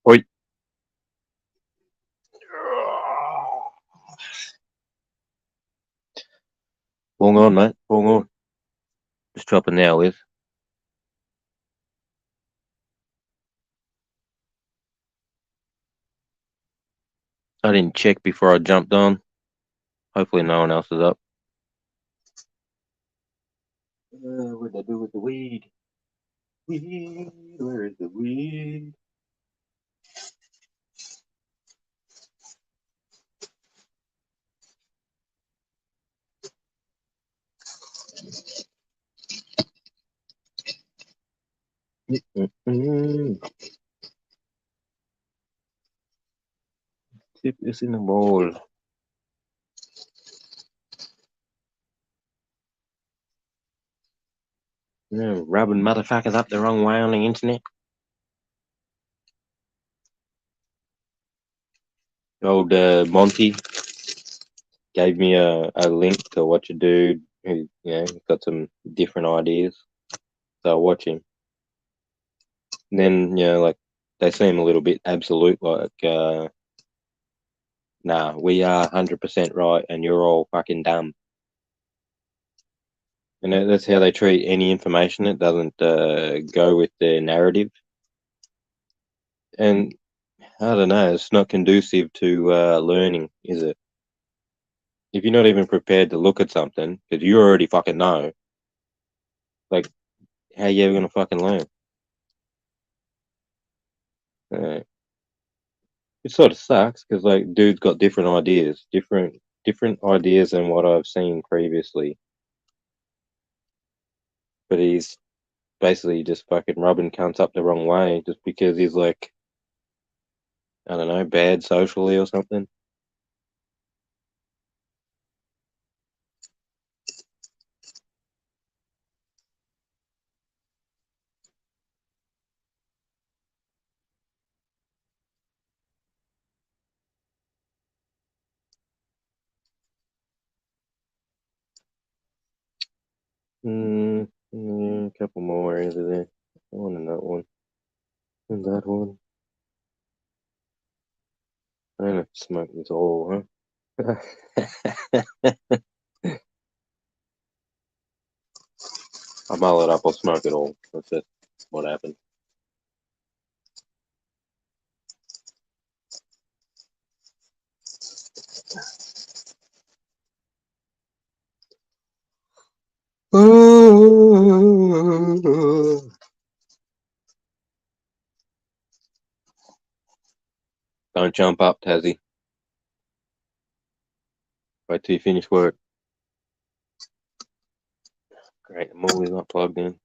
Oi. Bong on, mate. Bong on. Just dropping now, with. I didn't check before I jumped on. Hopefully no one else is up. What'd I do with the weed? Weed, where is the weed? Tip this in the bowl. Yeah, rubbing motherfuckers up the wrong way on the internet. Old Monty gave me a link to watch a dude who, got some different ideas. So I watch him. And then, like, they seem a little bit absolute, like, nah, we are 100% right and you're all fucking dumb. And that's how they treat any information that doesn't go with their narrative. And I don't know, it's not conducive to learning, is it? If you're not even prepared to look at something, because you already fucking know, like, how you ever gonna fucking learn? Uh, it sort of sucks because like, dude's got different ideas, different ideas than what I've seen previously. But he's basically just fucking rubbing cunts up the wrong way just because he's like, I don't know, bad socially or something. A couple more over there. I want in that one. And that one. I don't have to smoke this all, huh? I'll mull it up, I'll smoke it all. That's just what happened. Don't jump up, Tassie. Wait till you finish work. Great, the Morley's not plugged in.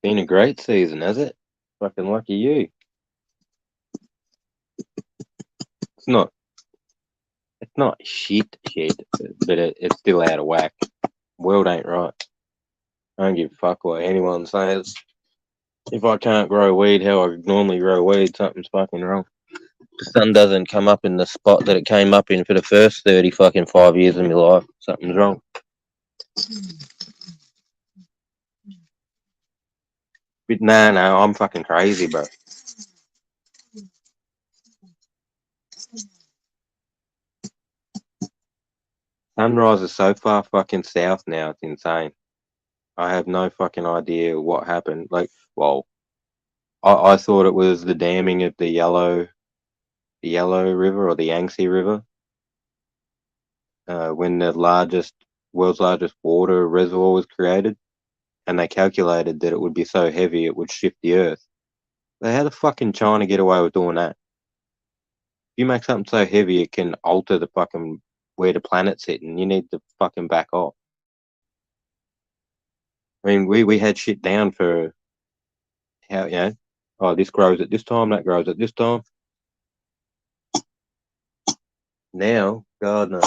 Been a great season, has it? Fucking lucky you. It's not. It's not shit, but it's still out of whack. World ain't right. I don't give a fuck what anyone says. If I can't grow weed how I normally grow weed, something's fucking wrong. The sun doesn't come up in the spot that it came up in for the first 30 fucking 5 years of my life. Something's wrong. But no, I'm fucking crazy, bro. Sunrise is so far fucking south now, it's insane. I have no fucking idea what happened. Like, well, I thought it was the damming of the Yellow River or the Yangtze River, when the world's largest water reservoir was created, and they calculated that it would be so heavy it would shift the Earth. But how the fucking China get away with doing that? you make something so heavy it can alter the fucking where the planet's sitting, you need to fucking back off. I mean, we had shit down for how, oh, this grows at this time, that grows at this time. Now, God no.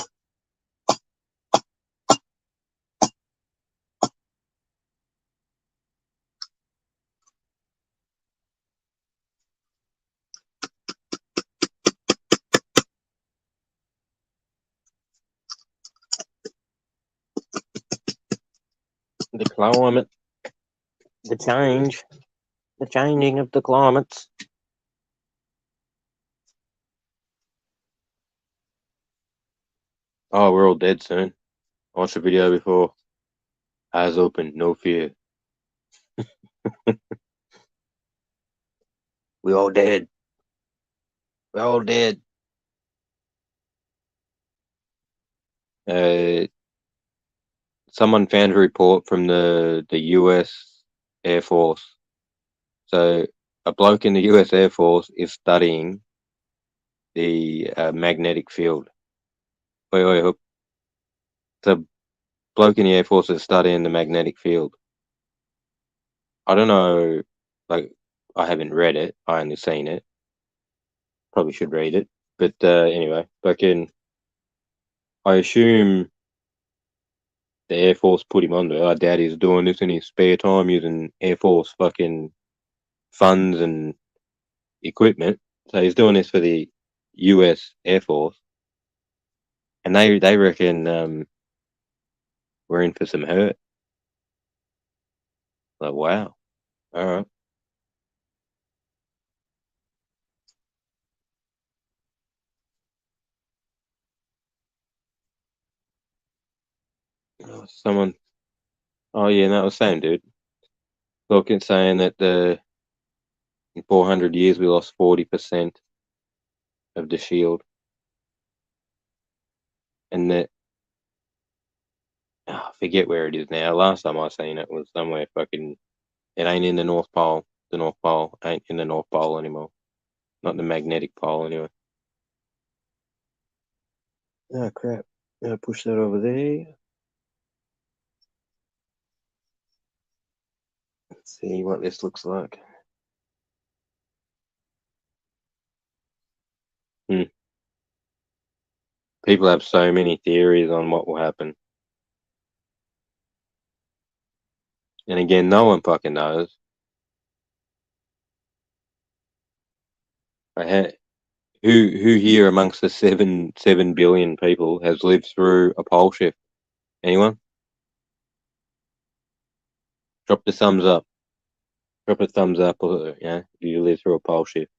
The climate, the change, the changing of the climates. Oh, we're all dead soon. I watched the video before. Eyes open, no fear. We all dead. We're all dead. Uh, Someone found a report from the U.S. Air Force. So a bloke in the U.S. Air Force is studying the magnetic field. Wait, wait, wait. So bloke in the Air Force is studying the magnetic field. I don't know, like, I haven't read it. I only seen it. Probably should read it. But anyway, fucking, I assume the Air Force put him on there. I doubt he's doing this in his spare time using Air Force fucking funds and equipment. So he's doing this for the U.S. Air Force, and they reckon we're in for some hurt. Like, wow, all right. Someone, oh yeah, that was same dude. Looking saying that in 400 years we lost 40% of the shield, and that I forget where it is now. Last time I seen it was somewhere fucking. It ain't in the North Pole. The North Pole ain't in the North Pole anymore. Not the magnetic pole anyway. Oh crap! I'll push that over there. Let's see what this looks like. Hmm. People have so many theories on what will happen, and again, no one fucking knows. I had, who here amongst the seven billion people has lived through a pole shift? Anyone? Drop the thumbs up. Drop a thumbs up, or if you live through a pole shift.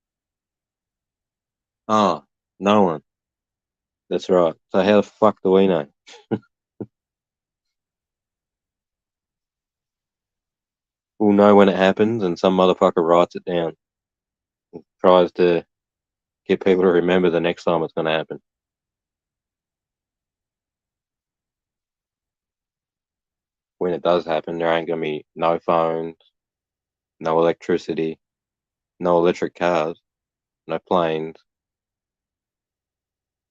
Oh, no one. That's right. So how the fuck do we know? We'll know when it happens, and some motherfucker writes it down and tries to get people to remember the next time it's going to happen. When it does happen, there ain't going to be no phones, no electricity, no electric cars, no planes.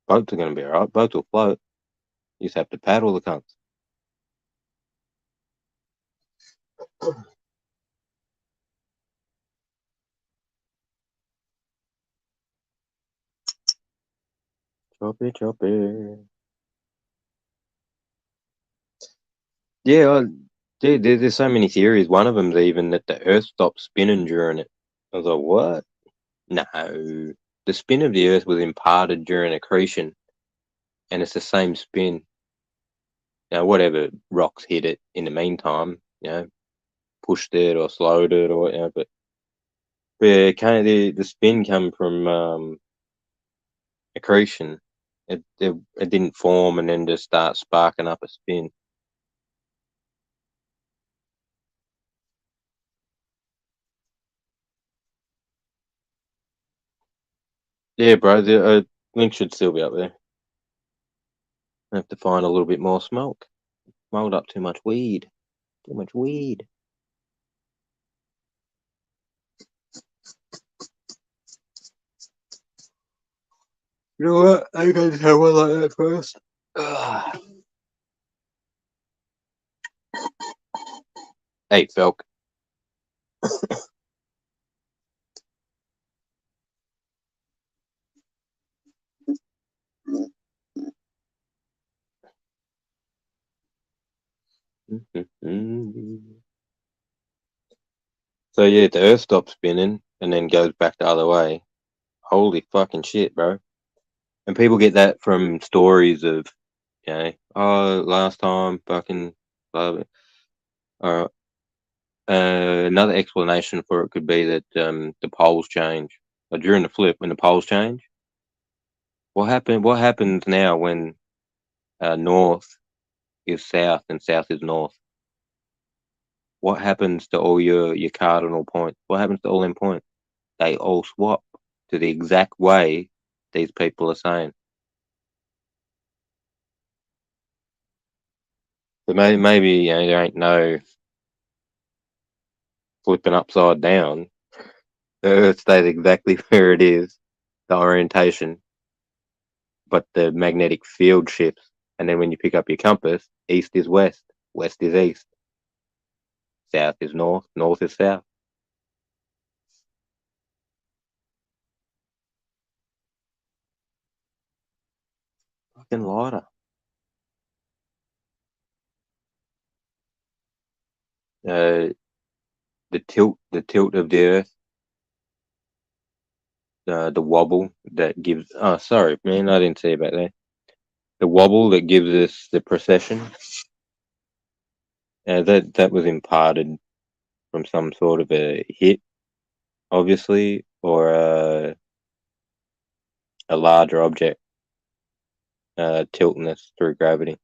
Boats are going to be alright. Boats will float. You just have to paddle the cunts. Choppy, choppy. Yeah, dude, there's so many theories. One of them's even that the Earth stopped spinning during it. I was like, what? No. The spin of the Earth was imparted during accretion, and it's the same spin. Now, whatever rocks hit it in the meantime, pushed it or slowed it or whatever. But yeah, the spin came from accretion. It didn't form and then just start sparking up a spin. Yeah, bro. The link should still be up there. I have to find a little bit more smoke. Smoked up too much weed. Too much weed. You know what? I gotta have one like that first. Ugh. Hey, Felk. So yeah, the Earth stops spinning and then goes back the other way. Holy fucking shit, bro! And people get that from stories of, oh, last time, fucking, blah, blah. All right. Another explanation for it could be that the poles change. During the flip, when the poles change, what happens now when north is south and south is north? What happens to all your cardinal points? What happens to all them points? They all swap to the exact way these people are saying. But maybe there ain't no flipping upside down. The Earth stays exactly where it is, the orientation, but the magnetic field shifts. And then when you pick up your compass, east is west, west is east, south is north, north is south. Fucking lighter. The tilt of the Earth, the wobble that gives. Oh, sorry, man, I didn't see about that. The wobble that gives us the precession. That was imparted from some sort of a hit, obviously, or a larger object tilting us through gravity.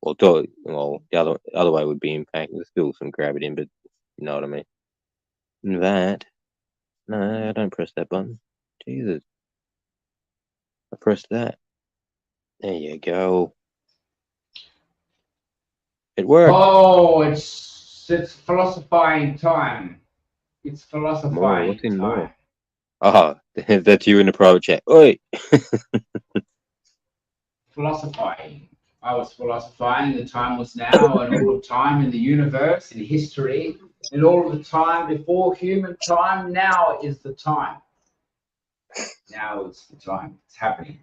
Well, the other way would be impact. There's still some gravity in, but you know what I mean. And that, no, I don't press that button. Jesus, I pressed that. There you go. It worked. Oh, it's philosophizing time. It's More. philosophizing What's in time. more? Oh, that's you in the private chat. Oi. Philosophizing. I was philosophizing. The time was now, and all of time in the universe, in history, and all of the time before human time. Now is the time. Now is the time. It's happening.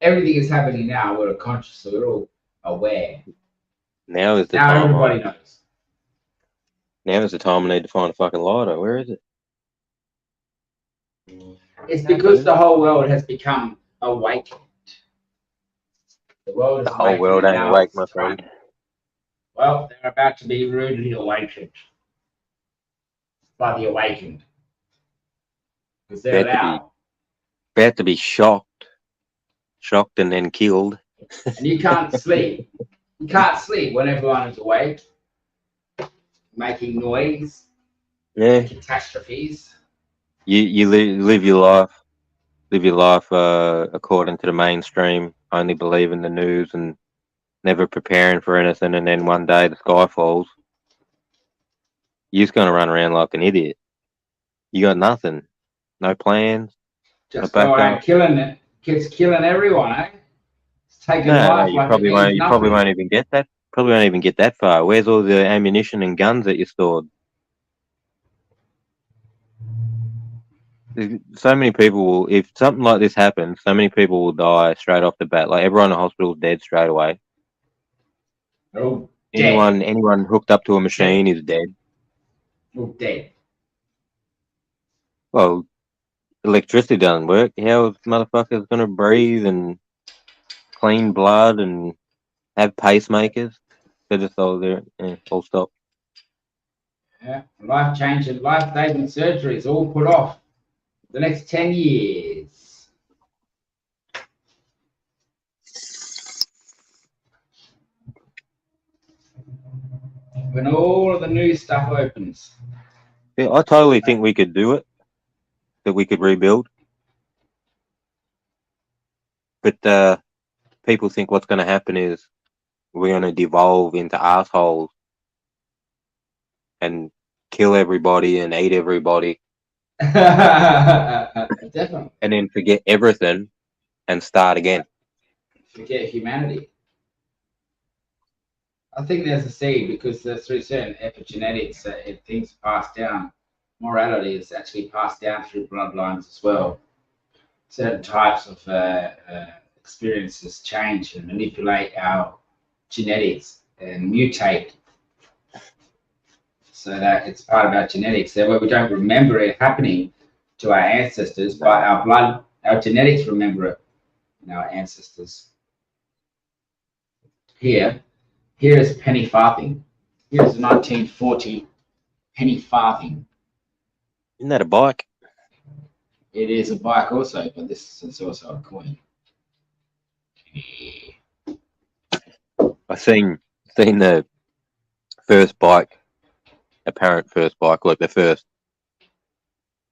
Everything is happening now. We're conscious. We're all aware. Now is the Now time. everybody knows. Now is the time I need to find a fucking lighter. Where is it? It's because the whole world has become awakened. The world is The whole world ain't awake, my friend. Well, they're about to be rudely awakened by the awakened. Because they're allowed. About to be shocked and then killed. And you can't sleep. You can't sleep when everyone is awake, making noise, catastrophes. You live your life according to the mainstream, only believing the news and never preparing for anything, and then one day the sky falls. You're just gonna run around like an idiot. You got nothing, no plans. Just go out killing it. It's killing everyone, eh? It's taking life you like probably it won't. means You nothing. probably won't even get that. Probably won't even get that far. Where's all the ammunition and guns that you stored? So many people will. If something like this happens, so many people will die straight off the bat. Like everyone in the hospital is dead straight away. Oh, dead. Anyone hooked up to a machine is dead. Oh, dead. Well, electricity doesn't work. How motherfuckers gonna breathe and clean blood and have pacemakers? They're just all there. Full stop. Yeah, life-changing, life-saving surgeries all put off the next 10 years. When all of the new stuff opens. Yeah, I totally think we could do it. That we could rebuild. But people think what's going to happen is we're going to devolve into assholes and kill everybody and eat everybody. Definitely. And then forget everything and start again. Forget humanity. I think there's a seed because through certain epigenetics, if things pass down, morality is actually passed down through bloodlines as well. Certain types of experiences change and manipulate our genetics and mutate so that it's part of our genetics. So we don't remember it happening to our ancestors, but our genetics remember it in our ancestors. Here is penny farthing. Here's a 1940 penny farthing. Isn't that a bike? It is a bike also, but this is also a coin. I seen the first bike, apparent first bike, like the first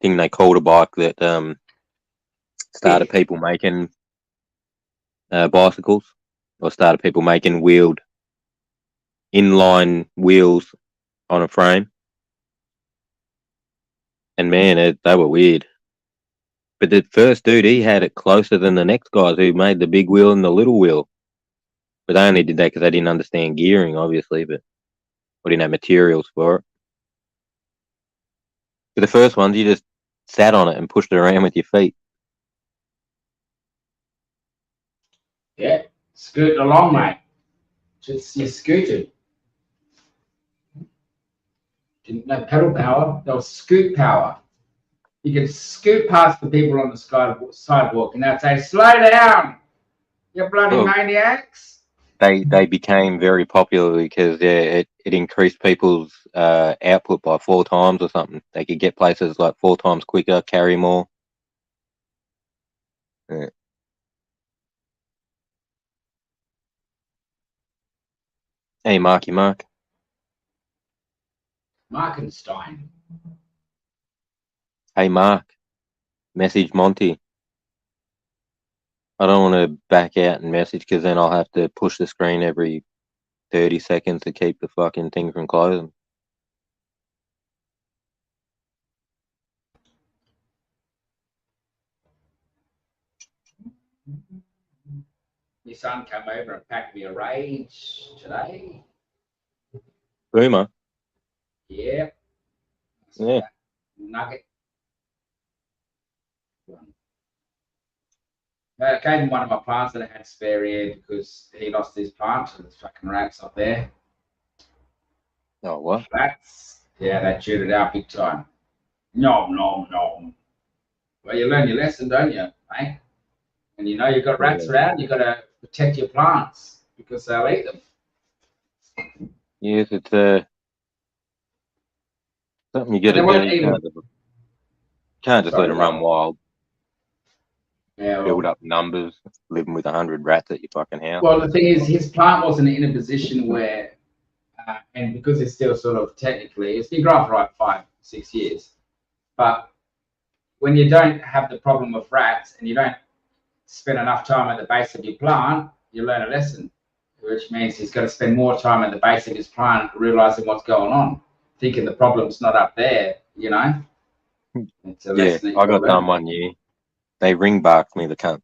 thing they called a bike that started people making bicycles, or started people making wheeled inline wheels on a frame. And man, they were weird. But the first dude, he had it closer than the next guys who made the big wheel and the little wheel. But they only did that because they didn't understand gearing, obviously, but we didn't have materials for it. But the first ones, you just sat on it and pushed it around with your feet. Yeah, scoot along, mate. Just you scooted. Didn't know pedal power. There was scoot power. You could scoot past the people on the sidewalk and they'd say, "Slow down, you bloody maniacs." They became very popular because it increased people's output by 4 times or something. They could get places like 4 times quicker, carry more. Yeah. Hey, Marky Mark. Markenstein. Hey, Mark. Message Monty. I don't want to back out and message because then I'll have to push the screen every 30 seconds to keep the fucking thing from closing. Your son came over and packed me a Rage today. Boomer. Yeah. Yeah. Nugget. I gave him one of my plants that I had spare here because he lost his plant to the fucking rats up there. Oh, what? Rats. Yeah, they chewed it out big time. No. Well, you learn your lesson, don't you, mate? And you know you've got rats around, you've got to protect your plants because they'll eat them. Yes, it's something you got to do. You can't just let them run wild. Yeah, build up numbers, living with 100 rats at your fucking house. Well, the thing is, his plant wasn't in a position where, and because it's still sort of technically, it's been growing for like 5-6 years, but when you don't have the problem of rats and you don't spend enough time at the base of your plant, you learn a lesson, which means he's got to spend more time at the base of his plant, realizing what's going on, thinking the problem's not up there, you know? It's a lesson I got done one year. They ring barked me, the cunts.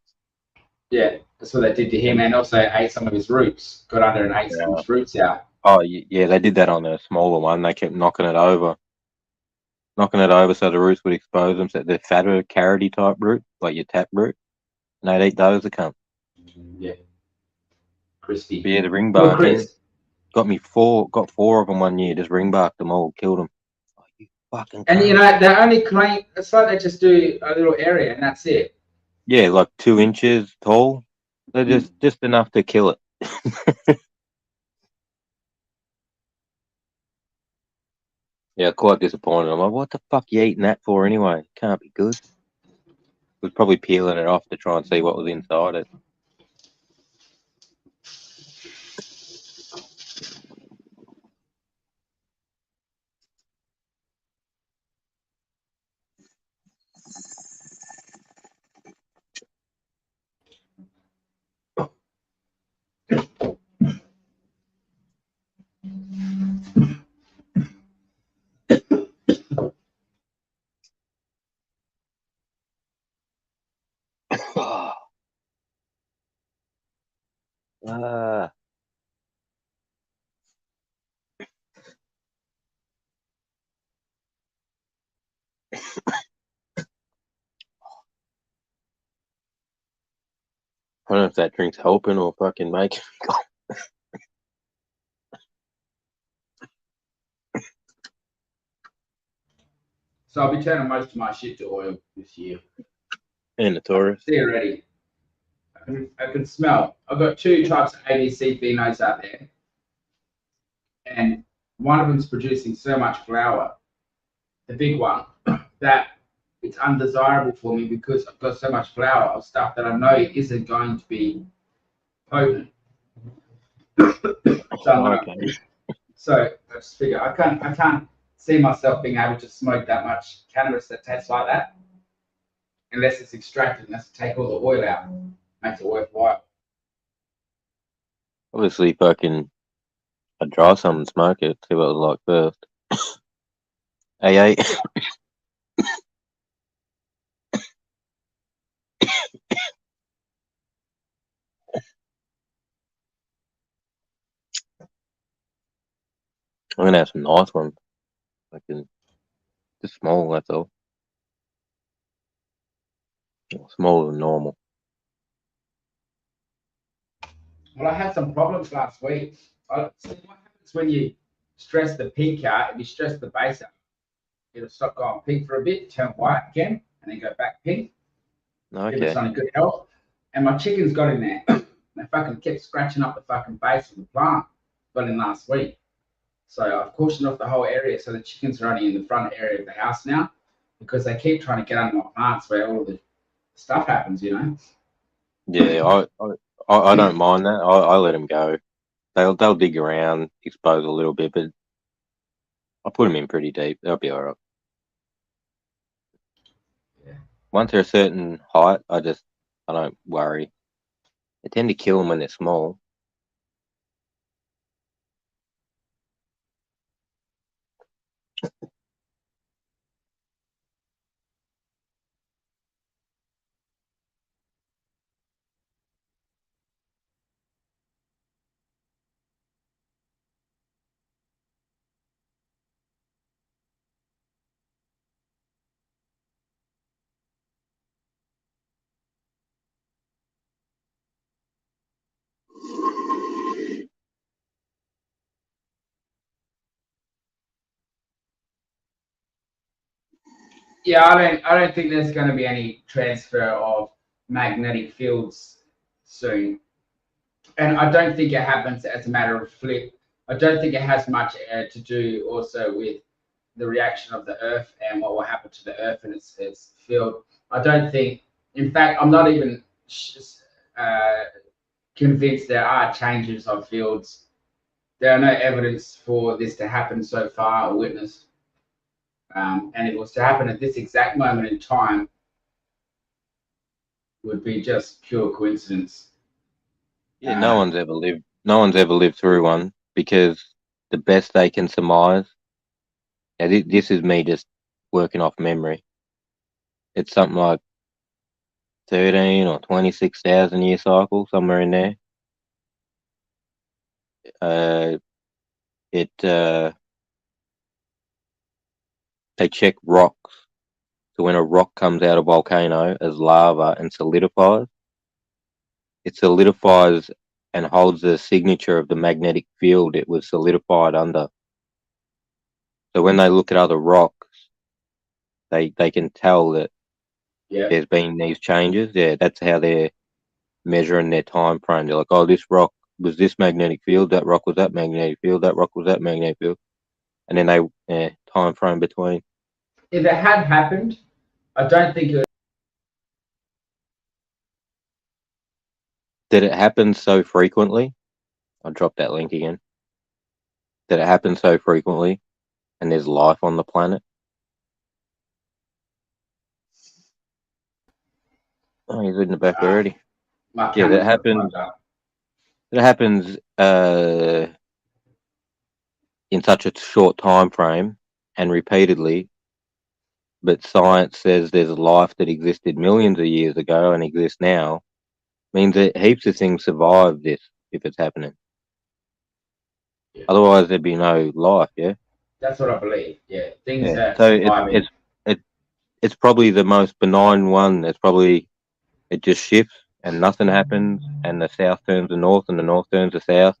Yeah, that's what they did to him, and also ate some of his roots, got under and ate some of his roots out. Oh, yeah, they did that on a smaller one. They kept knocking it over so the roots would expose them. So the fatter, carroty type root, like your tap root, and they'd eat those, the cunt. Yeah. Crispy. But yeah, the ring barking got 4 of them one year. Just ring barked them all, killed them. Oh, you fucking and you know, they only claim, it's like they just do a little area and that's it. Yeah, like 2 inches tall. They're just enough to kill it. Yeah, quite disappointed. I'm like, what the fuck you eating that for anyway? Can't be good. Was probably peeling it off to try and see what was inside it. Ah, I don't know if that drink's helping or fucking making. So I'll be turning most of my shit to oil this year. And the Taurus. See already. I can smell. I've got two types of ABC phenos out there, and one of them's producing so much flour, the big one, that it's undesirable for me because I've got so much flour of stuff that I know isn't going to be potent. Okay. So I just figure I can't see myself being able to smoke that much cannabis that tastes like that unless it's extracted and has to take all the oil out. Makes it worthwhile. Obviously, fucking, I'd try some and smoke it, see what it was like first. AA. I'm gonna have some nice ones. Fucking, just small, that's all. Smaller than normal. Well, I had some problems last week. See what happens when you stress the pink out? If you stress the base out, it'll stop going pink for a bit, turn white again, and then go back pink. If it's Okay. on a good health. And my chickens got in there. They fucking kept scratching up the fucking base of the plant. Got in last week. So I've cautioned off the whole area. So the chickens are only in the front area of the house now because they keep trying to get under my plants where all the stuff happens, you know. Yeah, I don't mind that. I let them go. They'll dig around, expose a little bit, but I put them in pretty deep. They'll be alright. Yeah. Once they're a certain height, I don't worry. They tend to kill them when they're small. Yeah, I don't think there's going to be any transfer of magnetic fields soon, and I don't think it happens as a matter of flip. I don't think it has much to do also with the reaction of the Earth and what will happen to the Earth and its field. I don't think. In fact, I'm not even uh, convinced there are changes of fields. There are no evidence for this to happen so far or witnessed. And if it was to happen at this exact moment in time, would be just pure coincidence. Yeah, no one's ever lived. No one's ever lived through one because the best they can surmise. Now, this is me just working off memory. It's something like 13 or 26,000 year cycle, somewhere in there. Uh, they check rocks. So when a rock comes out of a volcano as lava and solidifies, it solidifies and holds the signature of the magnetic field it was solidified under. So when they look at other rocks, they can tell that Yeah. there's been these changes. Yeah, that's how they're measuring their time frame. They're like, oh, this rock was this magnetic field, that rock was that magnetic field, that rock was that magnetic field, and then time frame between. If it had happened, I don't think it would. Did it happen so frequently? I'll drop that link again. Did it happen so frequently, and there's life on the planet? Oh, he's in the back already. My Yeah, that camera's not happens. plugged up. It happens in such a short time frame and repeatedly, but science says there's life that existed millions of years ago and exists now, means that heaps of things survive this. if it's happening. Yeah. Otherwise, there'd be no life. Yeah. That's what I believe. Yeah, things Yeah. that So survive in. it's probably the most benign one. It's probably it just shifts and nothing happens, and the south turns to north, and the north turns to south,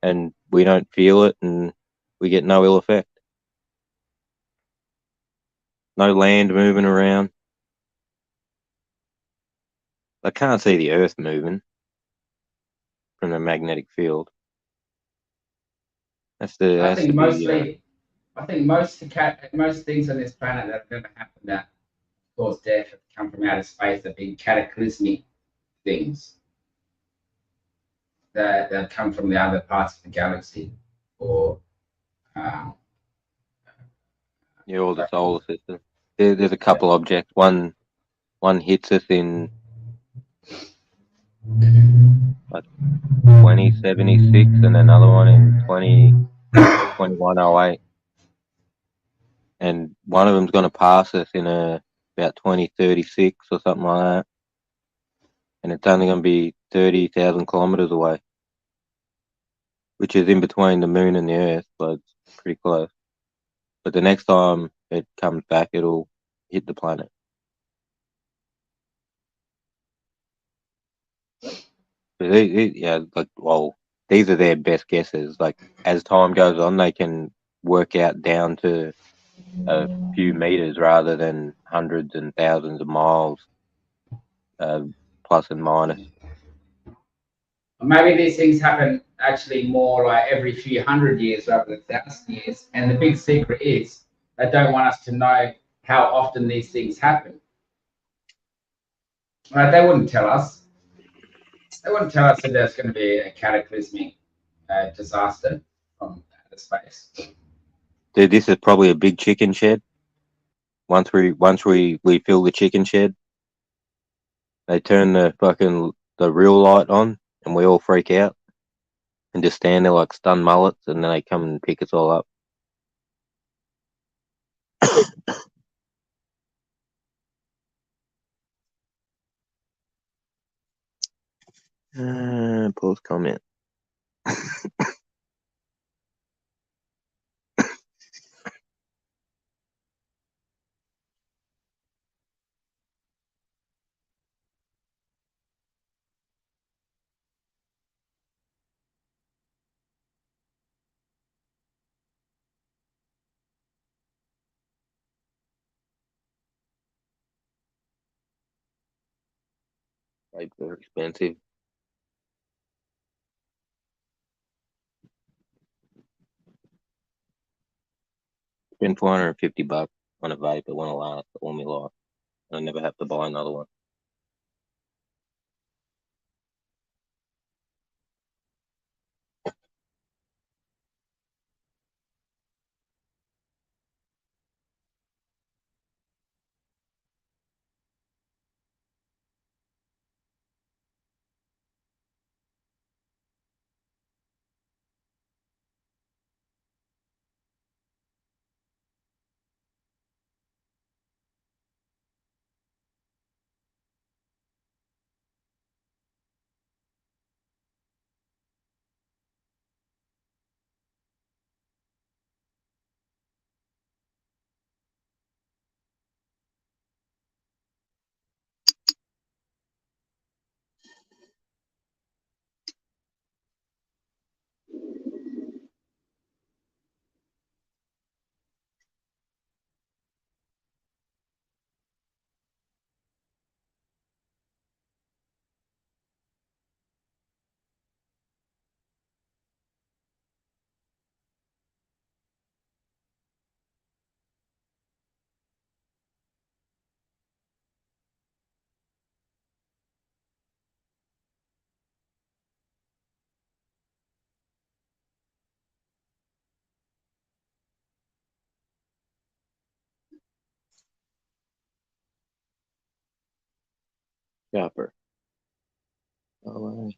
and we don't feel it, and we get no ill effect. No land moving around. I can't see the Earth moving from the magnetic field. That's the I that's the think big. mostly, I think most things on this planet that have ever happened that cause death have come from outer space have been cataclysmic things that come from the other parts of the galaxy or um, Yeah, all the solar system. There's a couple objects. One hits us in like 2076, and another one in 2108. And one of them's going to pass us in about 2036 or something like that. And it's only going to be 30,000 kilometers away, which is in between the moon and the Earth, but it's pretty close. But the next time it comes back, it'll hit the planet. But yeah, like, well, these are their best guesses. Like, as time goes on, they can work out down to a few meters rather than hundreds and thousands of miles, uh, plus and minus. maybe these things happen actually more like every few hundred years rather than 1,000 years. And the big secret is they don't want us to know how often these things happen. They wouldn't tell us. They wouldn't tell us that there's going to be a cataclysmic disaster from outer space. Dude, this is probably a big chicken shed. Once we fill the chicken shed, they turn the real light on, and we all freak out and just stand there like stunned mullets, and then they come and pick us all up. Pause comment. Like, they're expensive. Spend $450 on a vape. It won't last all my life. I never have to buy another one. Chopper. Oh,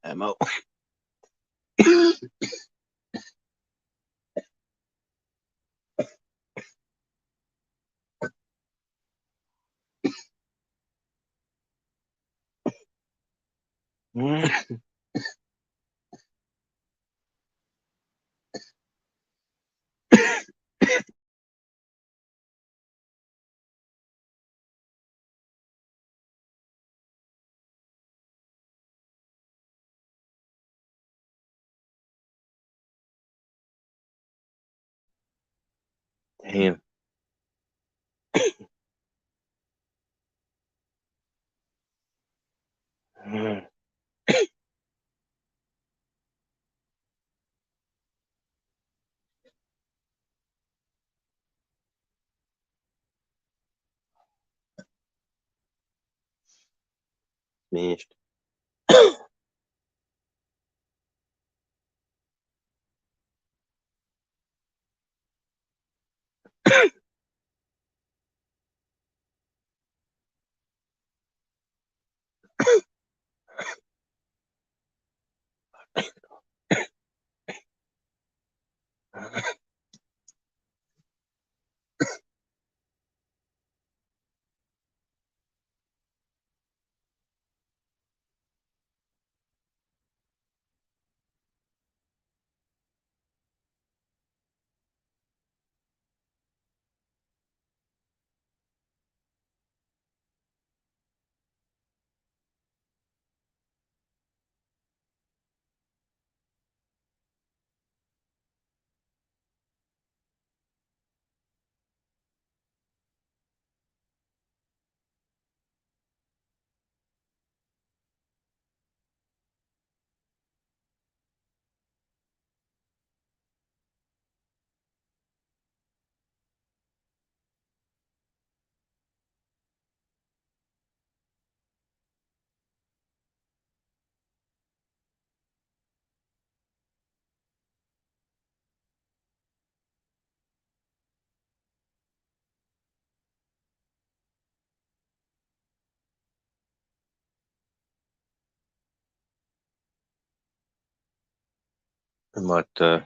Ammo. Damn. Smashed. I might cut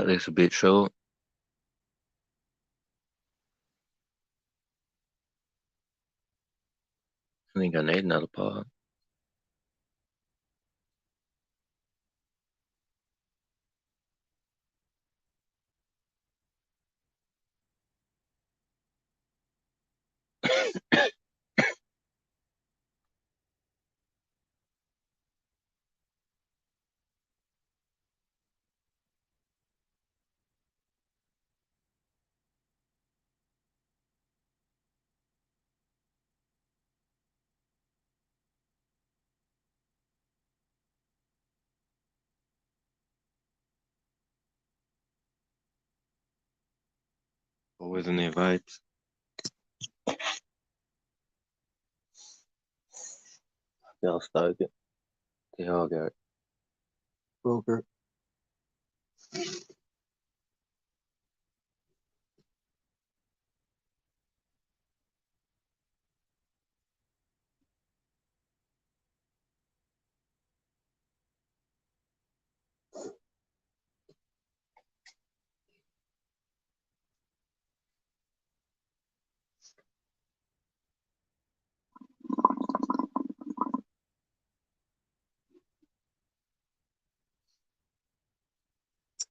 this a bit short. I think I need another part. Always in their vibes. I'll stoke it. See how I go. Broker.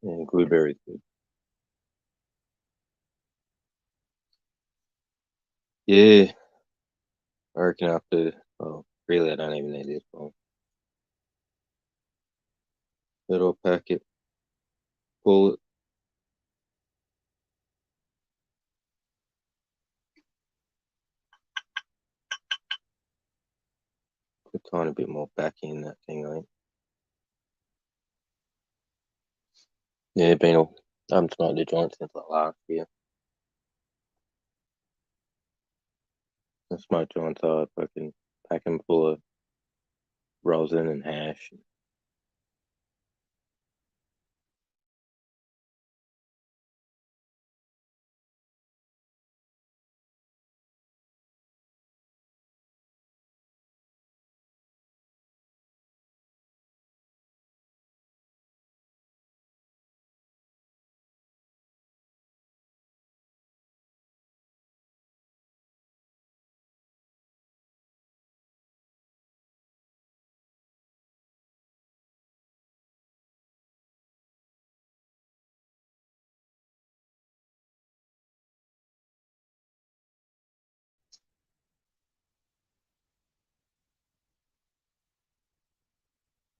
Yeah, blueberries good. Yeah, I reckon after. Oh, really, I don't even need this one. Little packet. Pull it. A tiny bit more back in that thing, I think. Yeah, I haven't smoked the joint since like last year. I smoked joints, I fucking pack them full of rosin and hash.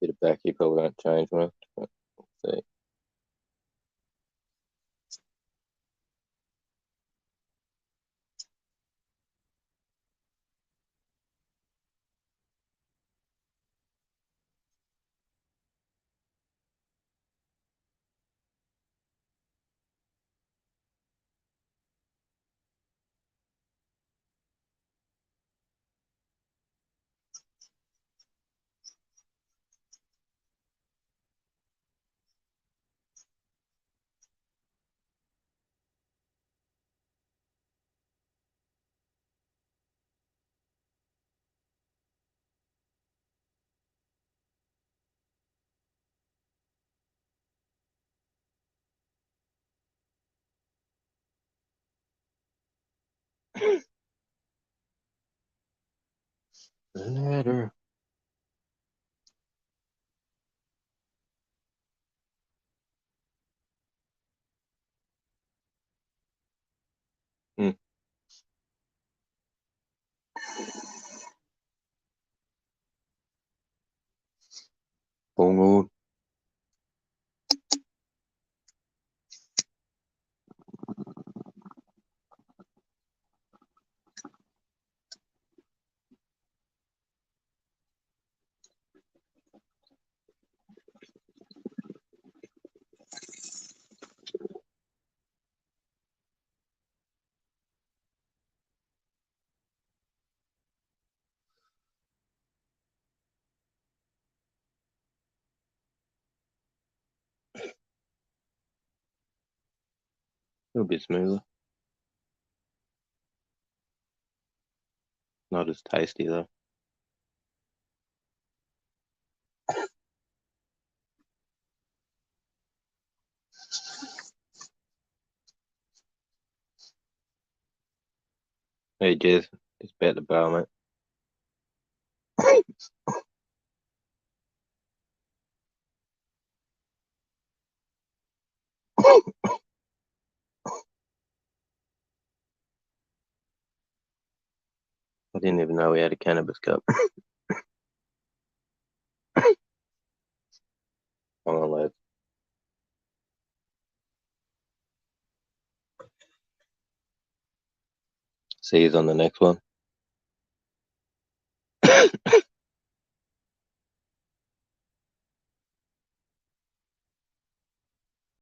Bit of back, you probably won't change much. But see. Letter. Hmm. Hold on. A little bit smoother. Not as tasty though. Hey Jez, it's about the barrel, mate. I didn't even know we had a cannabis cup. Hold on, lads. See you on the next one.